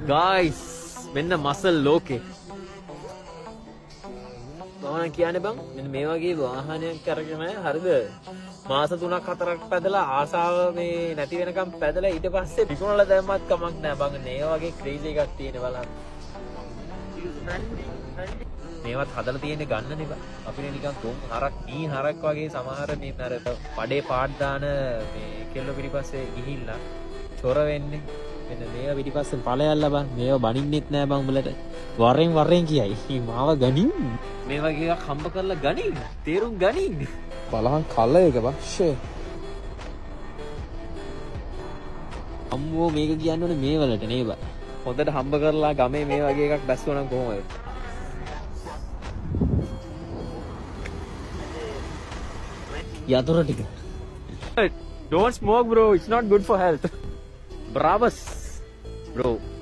guys මෙන්න muscle ලෝකේ මම කියන්නේ බං මෙන්න මේ වගේ වාහනයක් අරගෙන හරිද මාස 3ක් 4ක් පැදලා ආසාව මේ නැති වෙනකම් පැදලා ඊට පස්සේ විකුණලා දැම්මත් කමක් නැහැ බං මේ වගේ ක්‍රේසි එකක් තියෙන බලන්න මේවත් හදලා තියෙන්නේ ගන්නනේ බං අපිනේ නිකන් තුන් හරක් නී හරක් වගේ සමහර මේ අර පඩේ පාඩ් දාන මේ කෙල්ල පිටිපස්සේ ගිහිල්ලා චොර වෙන්නේ මෙන්න මේවා පිටිපස්සෙන් ඵලයල්ලා බං මේවා බනින්නෙත් නෑ බං උඹලට වරෙන් කියයි මාව ගනින් මේ වගේ එකක් හම්බ කරලා ගනින් තේරුම් ගනින් බලහන් කල එක බං ෂේ අම්මෝ මේක කියන්න ඕනේ මේ වලට නේ බං හොඳට හම්බ කරලා ගමේ මේ වගේ එකක් බැස්සුවා නම් කොහොමද යතුරු ටික don't smoke bro it's not good for health bravas bro